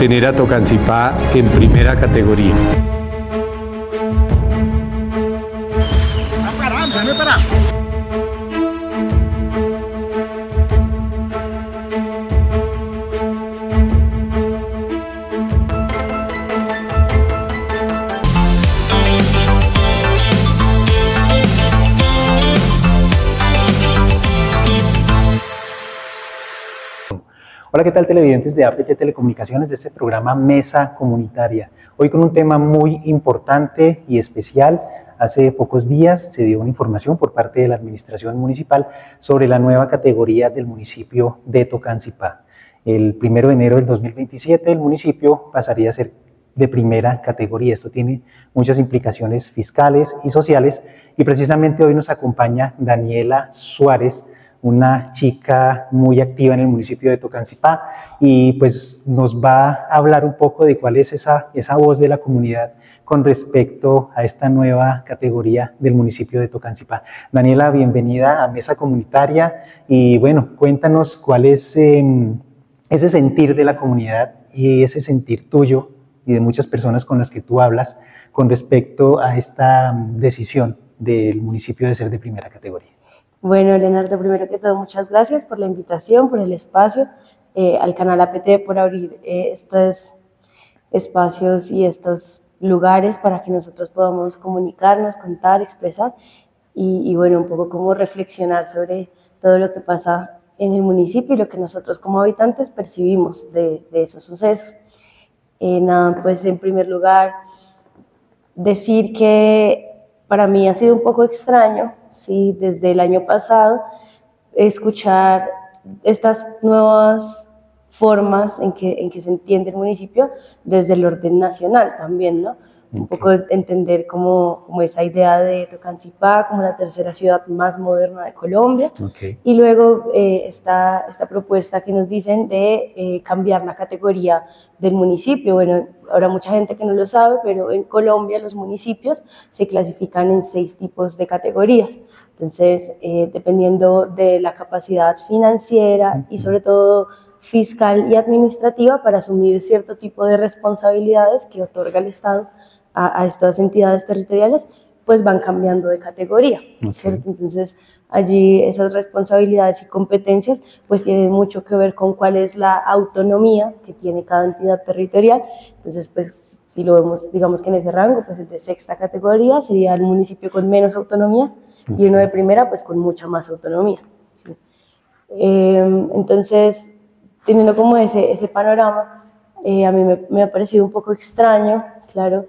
tener a Tocancipá en primera categoría. Hola, ¿qué tal televidentes de APT Telecomunicaciones, de este programa Mesa Comunitaria? Hoy con un tema muy importante y especial. Hace pocos días se dio una información por parte de la Administración Municipal sobre la nueva categoría del municipio de Tocancipá. El 1 de enero del 2027 el municipio pasaría a ser de primera categoría. Esto tiene muchas implicaciones fiscales y sociales y precisamente hoy nos acompaña Daniela Suárez, una chica muy activa en el municipio de Tocancipá, y pues nos va a hablar un poco de cuál es esa voz de la comunidad con respecto a esta nueva categoría del municipio de Tocancipá. Daniela, bienvenida a Mesa Comunitaria y bueno, cuéntanos cuál es ese sentir de la comunidad y ese sentir tuyo y de muchas personas con las que tú hablas con respecto a esta decisión del municipio de ser de primera categoría. Bueno, Leonardo, primero que todo, muchas gracias por la invitación, por el espacio, al canal APT por abrir estos espacios y estos lugares para que nosotros podamos comunicarnos, contar, expresar y bueno, un poco como reflexionar sobre todo lo que pasa en el municipio y lo que nosotros como habitantes percibimos de esos sucesos. Nada, pues en primer lugar, decir que para mí ha sido un poco extraño, sí, desde el año pasado, escuchar estas nuevas formas en que se entiende el municipio desde el orden nacional también, ¿no? Un poco entender como esa idea de Tocancipá como la tercera ciudad más moderna de Colombia. Y luego esta propuesta que nos dicen de cambiar la categoría del municipio. Bueno, habrá mucha gente que no lo sabe, pero en Colombia los municipios se clasifican en 6 tipos de categorías. Entonces, dependiendo de la capacidad financiera y sobre todo fiscal y administrativa para asumir cierto tipo de responsabilidades que otorga el Estado a estas entidades territoriales, pues van cambiando de categoría, ¿cierto? Entonces, allí esas responsabilidades y competencias pues tienen mucho que ver con cuál es la autonomía que tiene cada entidad territorial. Entonces, pues si lo vemos, digamos que en ese rango, pues el de sexta categoría sería el municipio con menos autonomía y uno de primera pues con mucha más autonomía, ¿sí? Entonces, teniendo como ese panorama, a mí me ha parecido un poco extraño, claro,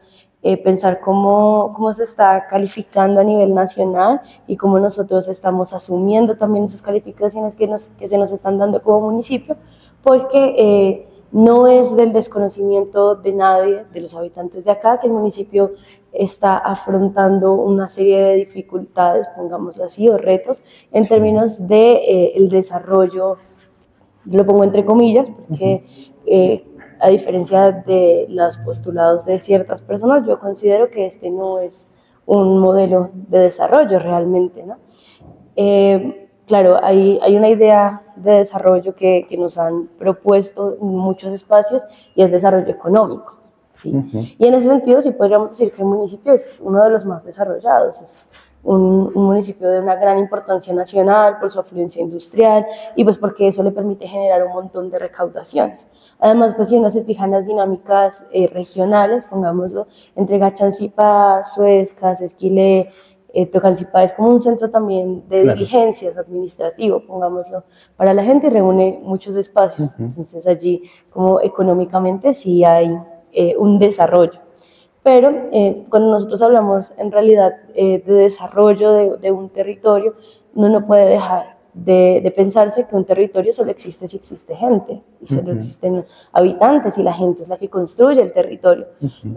pensar cómo se está calificando a nivel nacional y cómo nosotros estamos asumiendo también esas calificaciones que se nos están dando como municipio, porque no es del desconocimiento de nadie, de los habitantes de acá, que el municipio está afrontando una serie de dificultades, pongámoslo así, o retos, en términos de el desarrollo, lo pongo entre comillas, porque a diferencia de los postulados de ciertas personas, yo considero que este no es un modelo de desarrollo realmente, ¿no? Claro, hay una idea de desarrollo que nos han propuesto en muchos espacios y es desarrollo económico, ¿sí? Y en ese sentido sí podríamos decir que el municipio es uno de los más desarrollados, es un municipio de una gran importancia nacional por su afluencia industrial y pues porque eso le permite generar un montón de recaudaciones. Además, pues si uno se fija en las dinámicas regionales, pongámoslo, entre Gachancipá, Suezcas, Esquilé, Tocancipá es como un centro también de diligencias administrativo, pongámoslo, para la gente y reúne muchos espacios. Entonces allí como económicamente sí hay un desarrollo. Pero cuando nosotros hablamos en realidad de desarrollo de un territorio, uno no puede dejar de pensarse que un territorio solo existe si existe gente, y solo existen habitantes, y la gente es la que construye el territorio.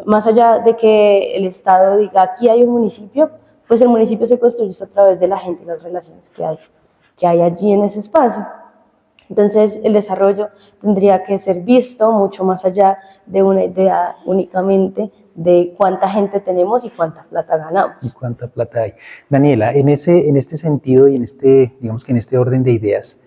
Más allá de que el Estado diga aquí hay un municipio, pues el municipio se construye a través de la gente y las relaciones que hay allí en ese espacio. Entonces, el desarrollo tendría que ser visto mucho más allá de una idea únicamente de cuánta gente tenemos y cuánta plata ganamos. Y cuánta plata hay. Daniela, en este sentido y digamos que en este orden de ideas,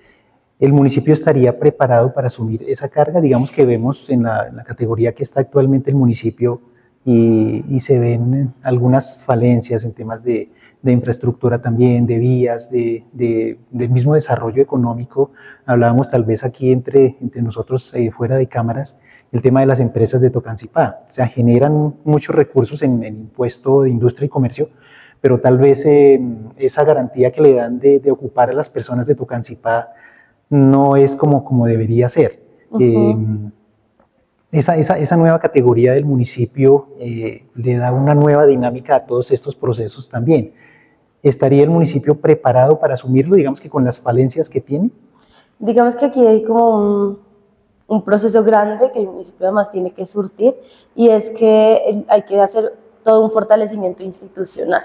¿El municipio estaría preparado para asumir esa carga? Digamos que vemos en la categoría que está actualmente el municipio y se ven algunas falencias en temas de infraestructura también, de vías, del mismo desarrollo económico. Hablábamos tal vez aquí entre nosotros fuera de cámaras, el tema de las empresas de Tocancipá. O sea, generan muchos recursos en impuesto de industria y comercio, pero tal vez esa garantía que le dan de ocupar a las personas de Tocancipá no es como debería ser. Esa nueva categoría del municipio le da una nueva dinámica a todos estos procesos también. ¿Estaría el municipio preparado para asumirlo, digamos que con las falencias que tiene? Digamos que aquí hay como un proceso grande que el municipio además tiene que surtir, y es que hay que hacer todo un fortalecimiento institucional.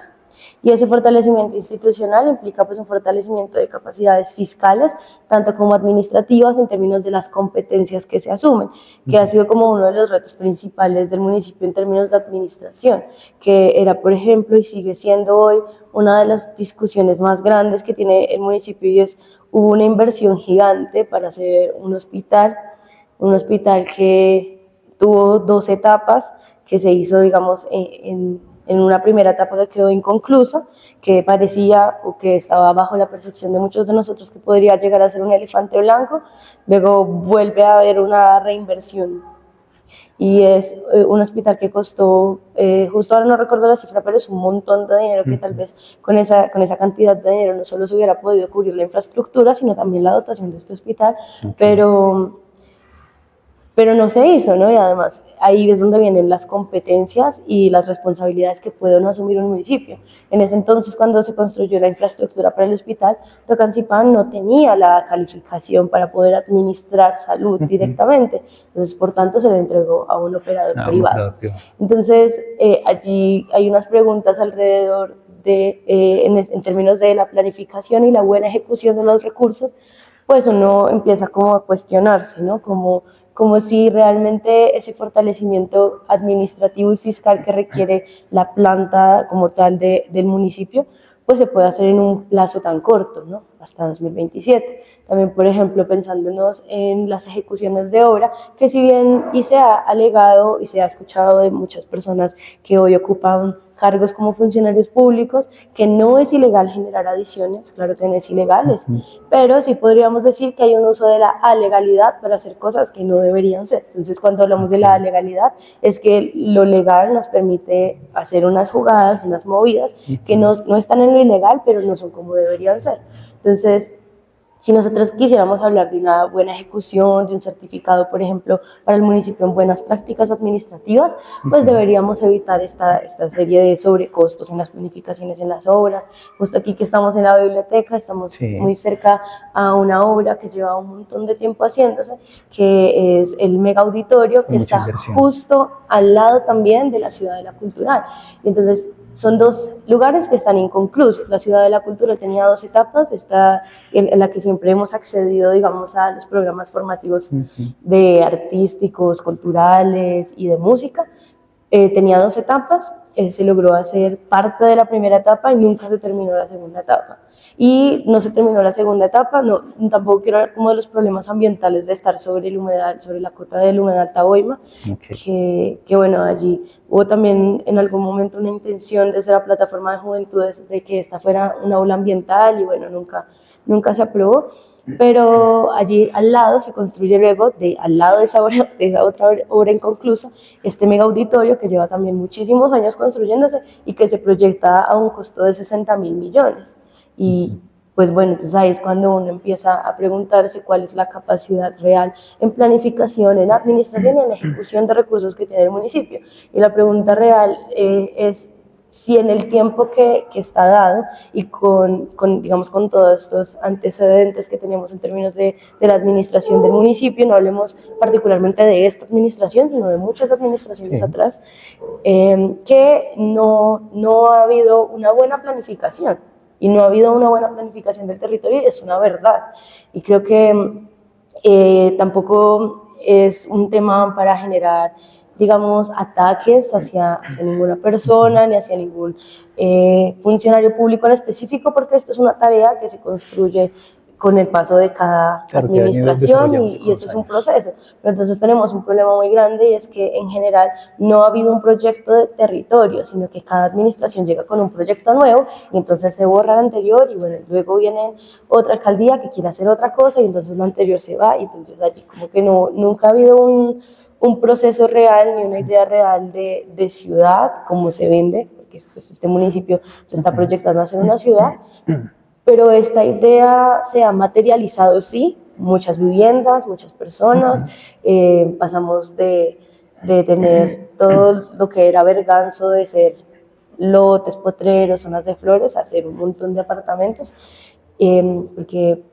Y ese fortalecimiento institucional implica pues un fortalecimiento de capacidades fiscales, tanto como administrativas, en términos de las competencias que se asumen, que ha sido como uno de los retos principales del municipio en términos de administración, que era, por ejemplo, y sigue siendo hoy, una de las discusiones más grandes que tiene el municipio, y es, hubo una inversión gigante para hacer un hospital que tuvo 2 etapas, que se hizo, digamos, en una primera etapa que quedó inconclusa, que parecía o que estaba bajo la percepción de muchos de nosotros que podría llegar a ser un elefante blanco. Luego vuelve a haber una reinversión, y es un hospital que costó, justo ahora no recuerdo la cifra, pero es un montón de dinero, que tal vez con esa cantidad de dinero no solo se hubiera podido cubrir la infraestructura, sino también la dotación de este hospital, pero no se hizo, ¿no? Y además ahí es donde vienen las competencias y las responsabilidades que puede o no asumir un municipio. En ese entonces, cuando se construyó la infraestructura para el hospital, Tocancipá no tenía la calificación para poder administrar salud directamente, entonces por tanto se le entregó a un operador privado. Entonces allí hay unas preguntas alrededor de, en términos de la planificación y la buena ejecución de los recursos, pues uno empieza como a cuestionarse, ¿no? Como si realmente ese fortalecimiento administrativo y fiscal que requiere la planta como tal del municipio, pues se puede hacer en un plazo tan corto, ¿no? Hasta 2027. También, por ejemplo, pensándonos en las ejecuciones de obra, que si bien y se ha alegado y se ha escuchado de muchas personas que hoy ocupan cargos como funcionarios públicos, que no es ilegal generar adiciones, claro que no es ilegal, pero sí podríamos decir que hay un uso de la alegalidad para hacer cosas que no deberían ser. Entonces, cuando hablamos de la alegalidad, es que lo legal nos permite hacer unas jugadas, unas movidas, que no están en lo ilegal, pero no son como deberían ser. Entonces, si nosotros quisiéramos hablar de una buena ejecución, de un certificado, por ejemplo, para el municipio en buenas prácticas administrativas, pues deberíamos evitar esta serie de sobrecostos en las planificaciones, en las obras. Justo aquí que estamos en la biblioteca, estamos muy cerca a una obra que lleva un montón de tiempo haciéndose, que es el mega auditorio, que está justo al lado también de la Ciudad de la Cultural. Y entonces, son 2 lugares que están inconclusos. La Ciudad de la Cultura tenía 2 etapas, esta en la que siempre hemos accedido, digamos, a los programas formativos de artísticos, culturales y de música. Tenía 2 etapas, se logró hacer parte de la primera etapa y nunca se terminó la segunda etapa. Y no se terminó la segunda etapa, tampoco quiero hablar como de los problemas ambientales de estar sobre el humedal, sobre la cota del humedal Taboima, que bueno, allí hubo también en algún momento una intención desde la plataforma de juventudes de que esta fuera un aula ambiental, y bueno, nunca se aprobó. Pero allí al lado se construye luego, al lado de esa otra obra inconclusa, este mega auditorio que lleva también muchísimos años construyéndose y que se proyecta a un costo de 60.000 millones. Y pues bueno, entonces ahí es cuando uno empieza a preguntarse cuál es la capacidad real en planificación, en administración y en ejecución de recursos que tiene el municipio. Y la pregunta real es si en el tiempo que está dado y digamos, con todos estos antecedentes que tenemos en términos de la administración del municipio, no hablemos particularmente de esta administración, sino de muchas administraciones atrás, que no ha habido una buena planificación. Y no ha habido una buena planificación del territorio, y es una verdad. Y creo que tampoco es un tema para generar, digamos, ataques hacia ninguna persona ni hacia ningún funcionario público en específico, porque esto es una tarea que se construye con el paso de cada Claro, que ha venido administración desarrollándose y con esto los es un años. proceso. Pero entonces tenemos un problema muy grande y es que en general no ha habido un proyecto de territorio, sino que cada administración llega con un proyecto nuevo y entonces se borra el anterior y bueno, luego viene otra alcaldía que quiere hacer otra cosa y entonces lo anterior se va y entonces allí como que no, nunca ha habido un proceso real ni una idea real de ciudad como se vende, porque pues, este municipio se está proyectando a ser una ciudad, pero esta idea se ha materializado, sí, muchas viviendas, muchas personas, pasamos de tener todo lo que era Berganzo, de ser lotes, potreros, zonas de flores, a hacer un montón de apartamentos, porque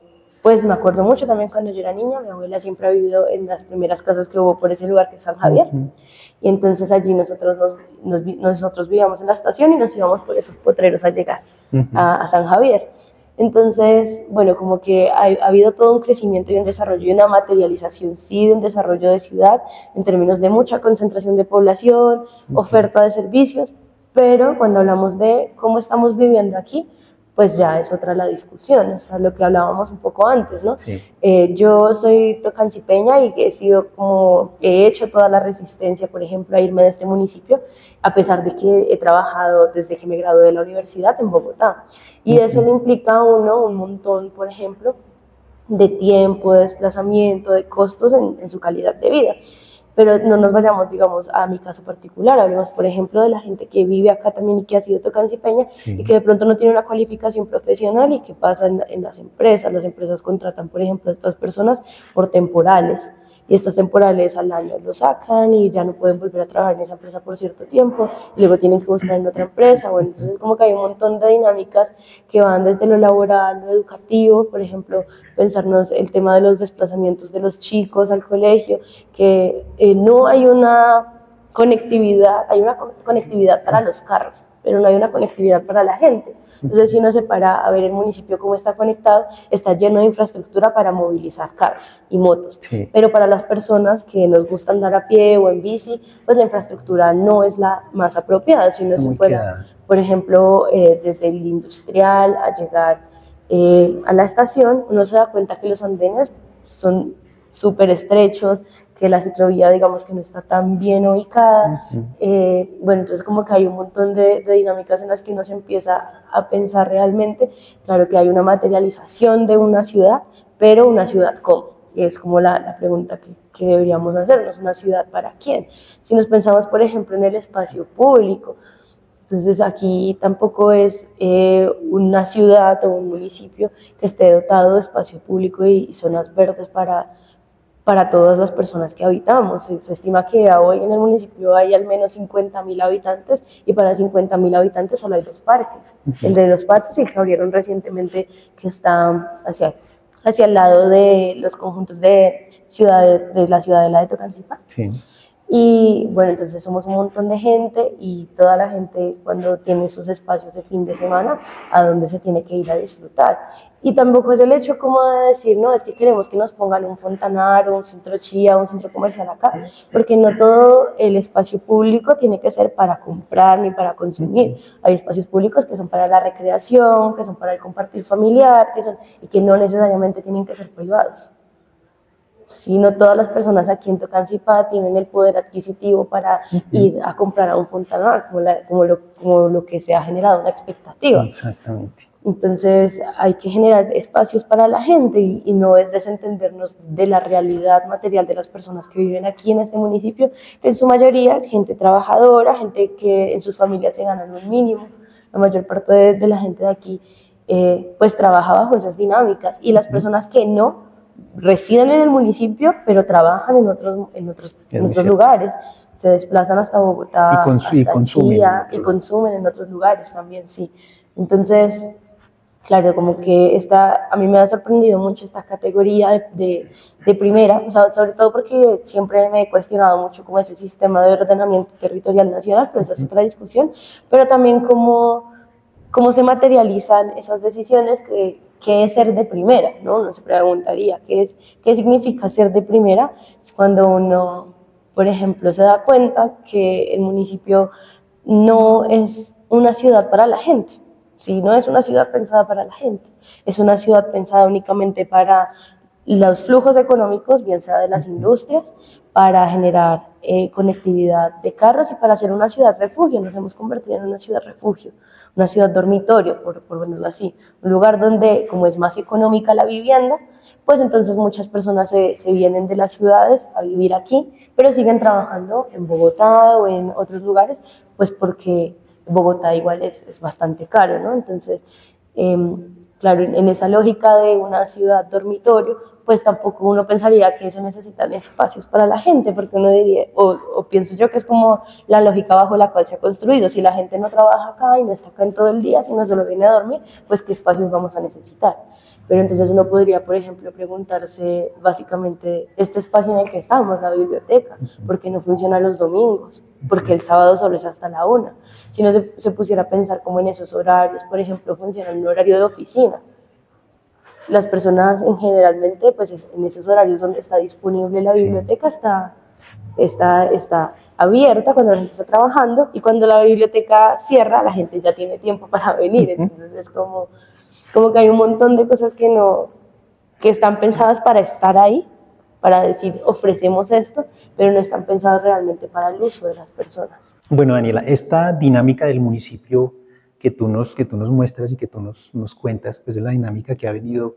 pues me acuerdo mucho también cuando yo era niña, mi abuela siempre ha vivido en las primeras casas que hubo por ese lugar que es San Javier, y entonces allí nosotros vivíamos en la estación y nos íbamos por esos potreros a llegar a San Javier. Entonces, bueno, como que ha habido todo un crecimiento y un desarrollo y una materialización, sí, de un desarrollo de ciudad en términos de mucha concentración de población, oferta de servicios, pero cuando hablamos de cómo estamos viviendo aquí, pues ya es otra la discusión, o sea, lo que hablábamos un poco antes, ¿no? Sí. Yo soy tocancipeña y he hecho toda la resistencia, por ejemplo, a irme de este municipio, a pesar de que he trabajado desde que me gradué de la universidad en Bogotá. Y eso le implica a uno un montón, por ejemplo, de tiempo, de desplazamiento, de costos en su calidad de vida. Pero no nos vayamos, digamos, a mi caso particular, hablemos, por ejemplo, de la gente que vive acá también y que ha sido tocancipeña y que de pronto no tiene una cualificación profesional y que pasa en las empresas contratan, por ejemplo, a estas personas por temporales y estas temporales al año lo sacan y ya no pueden volver a trabajar en esa empresa por cierto tiempo y luego tienen que buscar en otra empresa, bueno, entonces como que hay un montón de dinámicas que van desde lo laboral, lo educativo, por ejemplo, pensarnos el tema de los desplazamientos de los chicos al colegio, que no hay una conectividad, hay una conectividad para los carros, pero no hay una conectividad para la gente. Entonces, si uno se para a ver el municipio cómo está conectado, está lleno de infraestructura para movilizar carros y motos. Sí. Pero para las personas que nos gusta andar a pie o en bici, pues la infraestructura no es la más apropiada. Si uno Está se muy fuera, quedada. por ejemplo, desde el industrial a llegar a la estación, uno se da cuenta que los andenes son súper estrechos, que la ciclovía, digamos, que no está tan bien ubicada. Bueno, entonces como que hay un montón de dinámicas en las que uno se empieza a pensar realmente, claro que hay una materialización de una ciudad, pero una ciudad ¿cómo? Y es como la pregunta que deberíamos hacernos, ¿una ciudad para quién? Si nos pensamos, por ejemplo, en el espacio público, entonces aquí tampoco es una ciudad o un municipio que esté dotado de espacio público y zonas verdes para todas las personas que habitamos. Se estima que hoy en el municipio hay al menos 50.000 habitantes y para 50.000 habitantes solo hay 2 parques. El de los Patos y el que abrieron recientemente que está hacia el lado de los conjuntos de la ciudadela de Tocancipá. Sí. Y bueno, entonces somos un montón de gente y toda la gente cuando tiene sus espacios de fin de semana, a donde se tiene que ir a disfrutar. Y tampoco es el hecho como de decir, no, es que queremos que nos pongan un Fontanar o un centro chía, un centro comercial acá, porque no todo el espacio público tiene que ser para comprar ni para consumir. Hay espacios públicos que son para la recreación, que son para el compartir familiar, y que no necesariamente tienen que ser privados. Si no todas las personas aquí en Tocancipá tienen el poder adquisitivo para ir a comprar a un Fontanar, como lo que se ha generado una expectativa. Exactamente. Entonces hay que generar espacios para la gente y no es desentendernos de la realidad material de las personas que viven aquí en este municipio, que en su mayoría es gente trabajadora, gente que en sus familias se ganan un mínimo. La mayor parte de la gente de aquí pues trabaja bajo esas dinámicas y las personas que no residen en el municipio, pero trabajan en otros lugares. Se desplazan hasta Bogotá, y consumen Chía, y consumen en otros lugares también, sí. Entonces, claro, como que a mí me ha sorprendido mucho esta categoría de primera, o sea, sobre todo porque siempre me he cuestionado mucho como ese sistema de ordenamiento territorial nacional, pero esa es otra discusión, pero también cómo se materializan esas decisiones ¿qué es ser de primera? ¿No? Uno se preguntaría, ¿qué significa ser de primera? Es cuando uno, por ejemplo, se da cuenta que el municipio no es una ciudad para la gente, ¿sí? No es una ciudad pensada para la gente, es una ciudad pensada únicamente para los flujos económicos, bien sea de las industrias, para generar conectividad de carros y para hacer una ciudad refugio. Nos hemos convertido en una ciudad refugio, una ciudad dormitorio, por ponerlo así, un lugar donde, como es más económica la vivienda, pues entonces muchas personas se vienen de las ciudades a vivir aquí, pero siguen trabajando en Bogotá o en otros lugares, pues porque Bogotá igual es bastante caro, ¿no? Entonces, claro, en esa lógica de una ciudad dormitorio, pues tampoco uno pensaría que se necesitan espacios para la gente, porque uno diría, o pienso yo que es como la lógica bajo la cual se ha construido, si la gente no trabaja acá y no está acá en todo el día, sino solo viene a dormir, pues qué espacios vamos a necesitar. Pero entonces uno podría, por ejemplo, preguntarse básicamente este espacio en el que estamos, la biblioteca, ¿por qué no funciona los domingos? Porque el sábado solo es hasta la 1. Si uno se pusiera a pensar como en esos horarios, por ejemplo, funciona en un horario de oficina. Las personas generalmente, pues en esos horarios donde está disponible la biblioteca, está abierta cuando la gente está trabajando, y cuando la biblioteca cierra, la gente ya tiene tiempo para venir. Entonces es como que hay un montón de cosas que están pensadas para estar ahí, para decir ofrecemos esto, pero no están pensadas realmente para el uso de las personas. Bueno, Daniela, esta dinámica del municipio que tú nos muestras y que tú nos cuentas, pues es la dinámica que ha venido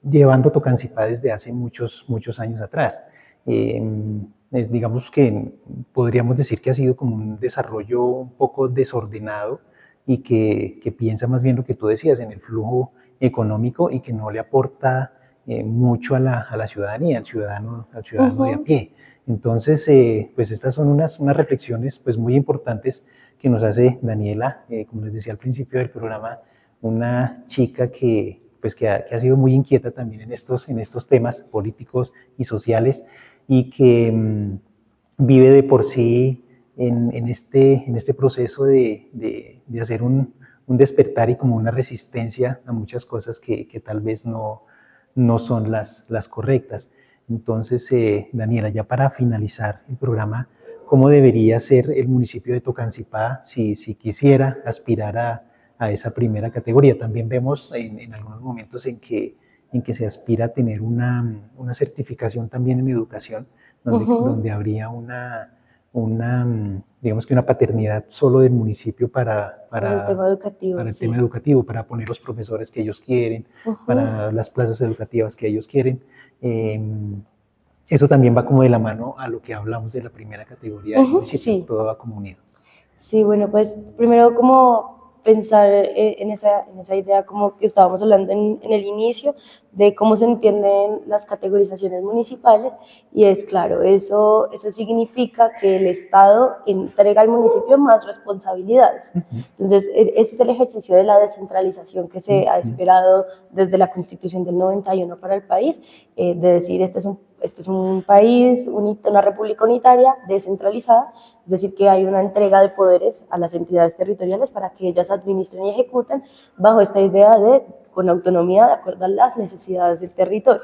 llevando Tocancipá desde hace muchos años atrás. Digamos que podríamos decir que ha sido como un desarrollo un poco desordenado y que piensa más bien lo que tú decías en el flujo económico y que no le aporta mucho a la ciudadanía, al ciudadano de a pie. Entonces, pues estas son unas reflexiones pues muy importantes que nos hace Daniela, como les decía al principio del programa, una chica que ha sido muy inquieta también en estos temas políticos y sociales y que vive de por sí en este proceso de hacer un despertar y como una resistencia a muchas cosas que tal vez no son las correctas. Entonces, Daniela, ya para finalizar el programa, ¿cómo debería ser el municipio de Tocancipá si quisiera aspirar a esa primera categoría? También vemos en algunos momentos en que se aspira a tener una certificación también en educación, donde habría digamos que una paternidad solo del municipio para el tema educativo, el sí. tema educativo, para poner los profesores que ellos quieren, para las plazas educativas que ellos quieren. Eso también va como de la mano a lo que hablamos de la primera categoría del municipio, sí. todo va como unido. Sí, bueno, pues primero como pensar en esa idea como que estábamos hablando en el inicio, de cómo se entienden las categorizaciones municipales, y es claro, eso significa que el Estado entrega al municipio más responsabilidades. Entonces, ese es el ejercicio de la descentralización que se ha esperado desde la Constitución del 91 para el país, de decir, este es un país, una república unitaria, descentralizada, es decir, que hay una entrega de poderes a las entidades territoriales para que ellas administren y ejecuten bajo esta idea con autonomía de acuerdo a las necesidades del territorio.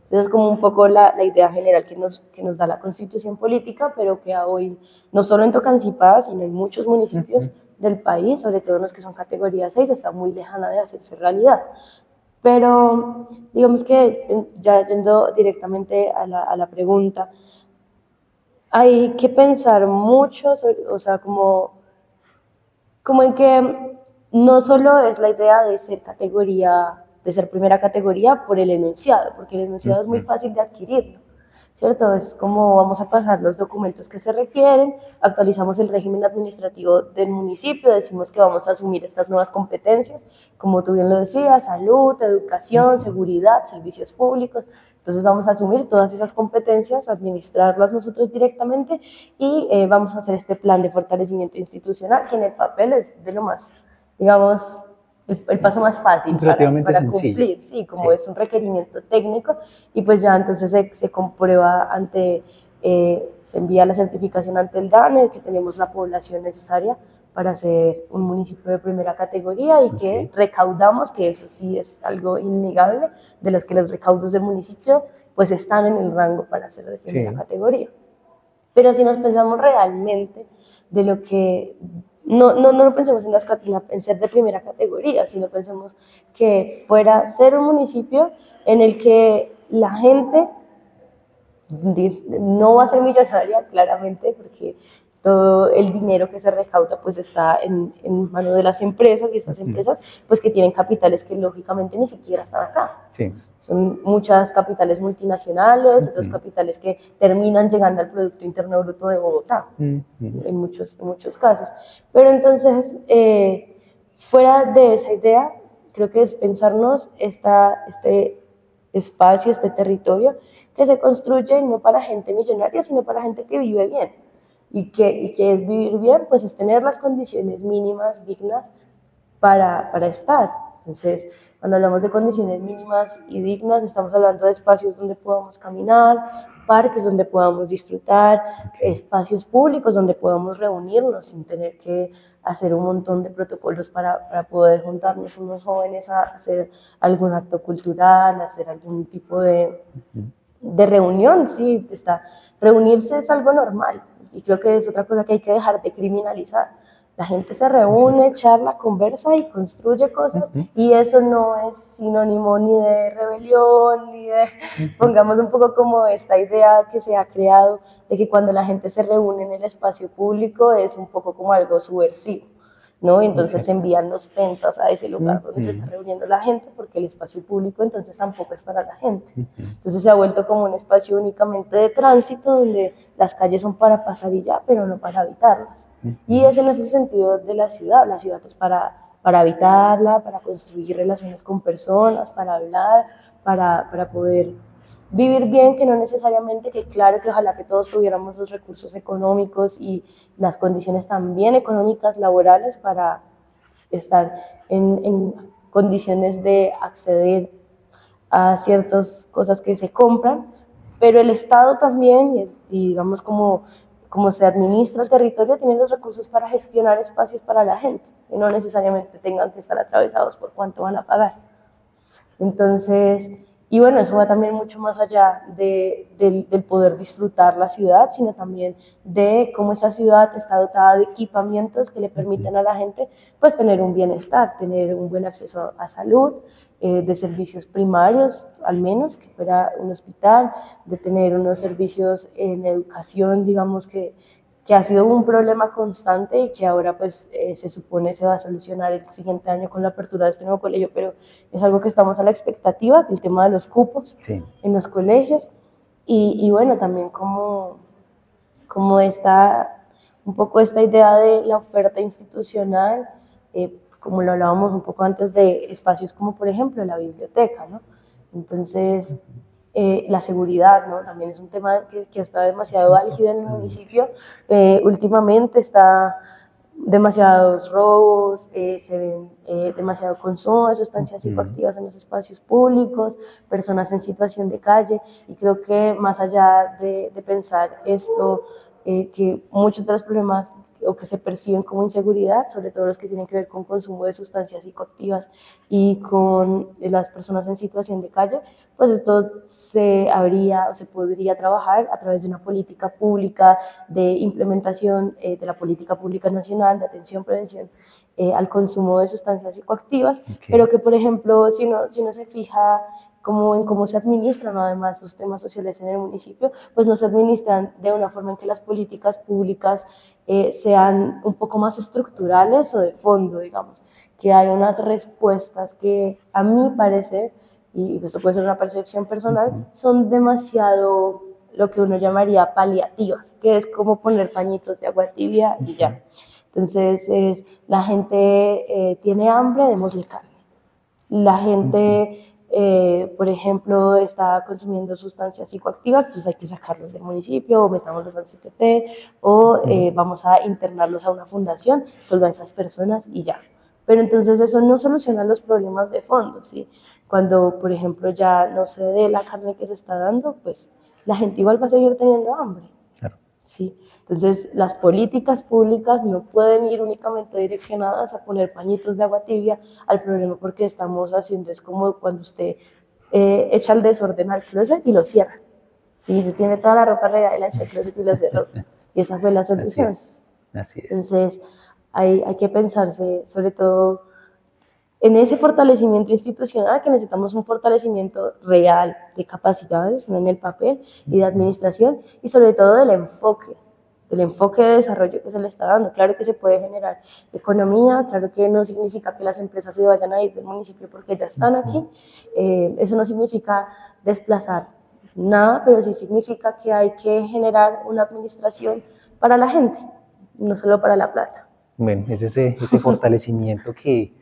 Entonces es como un poco la idea general que nos da la Constitución política, pero que hoy, no solo en Tocancipá, sino en muchos municipios del país, sobre todo en los que son categoría 6, está muy lejana de hacerse realidad. Pero digamos que ya yendo directamente a la pregunta, hay que pensar mucho, o sea, como en que no solo es la idea de ser primera categoría por el enunciado, porque el enunciado es muy fácil de adquirirlo, ¿cierto? Es como vamos a pasar los documentos que se requieren, actualizamos el régimen administrativo del municipio, decimos que vamos a asumir estas nuevas competencias, como tú bien lo decías, salud, educación, seguridad, servicios públicos. Entonces vamos a asumir todas esas competencias, administrarlas nosotros directamente y vamos a hacer este plan de fortalecimiento institucional, que en el papel es de lo más, digamos, el paso más fácil para cumplir, sí, como es un requerimiento técnico, y pues ya entonces se comprueba se envía la certificación ante el DANE, que tenemos la población necesaria para ser un municipio de primera categoría y que recaudamos, que eso sí es algo innegable, de los que los recaudos del municipio pues están en el rango para ser de primera categoría. Pero si nos pensamos realmente de lo que no lo pensemos en ser de primera categoría, sino pensemos que fuera ser un municipio en el que la gente no va a ser millonaria, claramente, porque todo el dinero que se recauda pues está en manos de las empresas, y estas empresas pues que tienen capitales que lógicamente ni siquiera están acá. Sí. Son muchas capitales multinacionales, otros capitales que terminan llegando al Producto Interno Bruto de Bogotá, en muchos casos. Pero entonces, fuera de esa idea, creo que es pensarnos este espacio, este territorio, que se construye no para gente millonaria, sino para gente que vive bien. Y que es vivir bien, pues es tener las condiciones mínimas dignas para estar. Entonces, cuando hablamos de condiciones mínimas y dignas, estamos hablando de espacios donde podamos caminar, parques donde podamos disfrutar, espacios públicos donde podamos reunirnos sin tener que hacer un montón de protocolos para poder juntarnos unos jóvenes a hacer algún acto cultural, a hacer algún tipo de reunión. Sí, reunirse es algo normal, y creo que es otra cosa que hay que dejar de criminalizar. La gente se reúne, charla, conversa y construye cosas, y eso no es sinónimo ni de rebelión, ni de, pongamos un poco como esta idea que se ha creado de que cuando la gente se reúne en el espacio público es un poco como algo subversivo, ¿no? Y entonces envían los pentas a ese lugar donde se está reuniendo la gente, porque el espacio público entonces tampoco es para la gente. Entonces se ha vuelto como un espacio únicamente de tránsito, donde las calles son para pasar y ya, pero no para habitarlas. Y ese no es el sentido de la ciudad es para habitarla, para construir relaciones con personas, para hablar, para poder vivir bien, que no necesariamente, que claro que ojalá que todos tuviéramos los recursos económicos y las condiciones también económicas, laborales, para estar en condiciones de acceder a ciertas cosas que se compran, pero el Estado también, y digamos como se administra el territorio, tiene los recursos para gestionar espacios para la gente, que no necesariamente tengan que estar atravesados por cuánto van a pagar. Entonces, y bueno, eso va también mucho más allá del poder disfrutar la ciudad, sino también de cómo esa ciudad está dotada de equipamientos que le permiten a la gente pues tener un bienestar, tener un buen acceso a salud, de servicios primarios, al menos, que fuera un hospital, de tener unos servicios en educación, digamos que ha sido un problema constante y que ahora pues se supone se va a solucionar el siguiente año con la apertura de este nuevo colegio, pero es algo que estamos a la expectativa, el tema de los cupos en los colegios, y bueno, también como un poco esta idea de la oferta institucional, como lo hablábamos un poco antes, de espacios como por ejemplo la biblioteca, ¿no? Entonces, la seguridad, ¿no? También es un tema que está demasiado álgido en el municipio. Últimamente está demasiados robos, se ven demasiado consumo de sustancias psicoactivas en los espacios públicos, personas en situación de calle, y creo que más allá de pensar esto, que muchos de los problemas o que se perciben como inseguridad, sobre todo los que tienen que ver con consumo de sustancias psicoactivas y con las personas en situación de calle, pues esto se podría trabajar a través de una política pública de implementación de la política pública nacional de atención, prevención al consumo de sustancias psicoactivas, pero que, por ejemplo, si uno se fija en cómo se administran además los temas sociales en el municipio, pues no se administran de una forma en que las políticas públicas sean un poco más estructurales o de fondo, digamos, que hay unas respuestas que, a mi parecer, y esto puede ser una percepción personal, son demasiado lo que uno llamaría paliativas, que es como poner pañitos de agua tibia y ya. Entonces, la gente tiene hambre, démosle carne. La gente, por ejemplo, está consumiendo sustancias psicoactivas, entonces hay que sacarlos del municipio, o metámoslos al CTP, o vamos a internarlos a una fundación, solo a esas personas y ya. Pero entonces eso no soluciona los problemas de fondo, ¿sí? Cuando, por ejemplo, ya no se dé la carne que se está dando, pues la gente igual va a seguir teniendo hambre. Claro. ¿Sí? Entonces, las políticas públicas no pueden ir únicamente direccionadas a poner pañitos de agua tibia al problema, porque estamos haciendo, es como cuando usted echa el desorden al closet y lo cierra. Si se tiene toda la ropa regada, la echa al closet y lo cerró. Y esa fue la solución. Así es. Entonces, hay que pensarse sobre todo en ese fortalecimiento institucional, que necesitamos un fortalecimiento real de capacidades, no en el papel, y de administración, y sobre todo del enfoque de desarrollo que se le está dando. Claro que se puede generar economía, claro que no significa que las empresas se vayan a ir del municipio porque ya están aquí, eso no significa desplazar nada, pero sí significa que hay que generar una administración para la gente, no solo para la plata. Bueno, es ese fortalecimiento que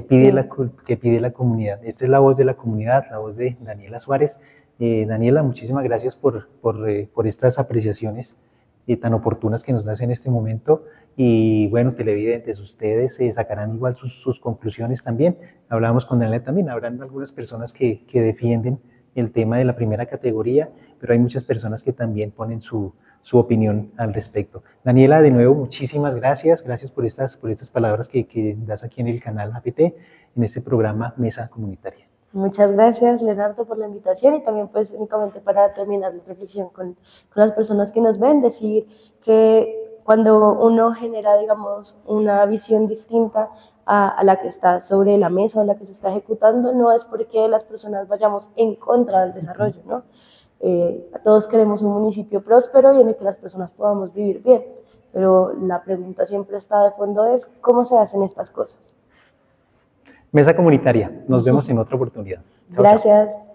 pide, Sí. que pide la comunidad. Esta es la voz de la comunidad, la voz de Daniela Suárez. Daniela, muchísimas gracias por estas apreciaciones tan oportunas que nos das en este momento. Y bueno, televidentes, ustedes sacarán igual sus conclusiones también. Hablábamos con Daniela también, habrán algunas personas que defienden el tema de la primera categoría, pero hay muchas personas que también ponen su opinión al respecto. Daniela, de nuevo, muchísimas gracias. Gracias por estas palabras que das aquí en el canal APT, en este programa Mesa Comunitaria. Muchas gracias, Leonardo, por la invitación y también pues únicamente para terminar la reflexión con las personas que nos ven, decir que cuando uno genera, digamos, una visión distinta a la que está sobre la mesa o la que se está ejecutando, no es porque las personas vayamos en contra del desarrollo, ¿no? Todos queremos un municipio próspero y en el que las personas podamos vivir bien, pero la pregunta siempre está de fondo es ¿cómo se hacen estas cosas? Mesa Comunitaria, nos vemos en otra oportunidad. Chao, Gracias. chao.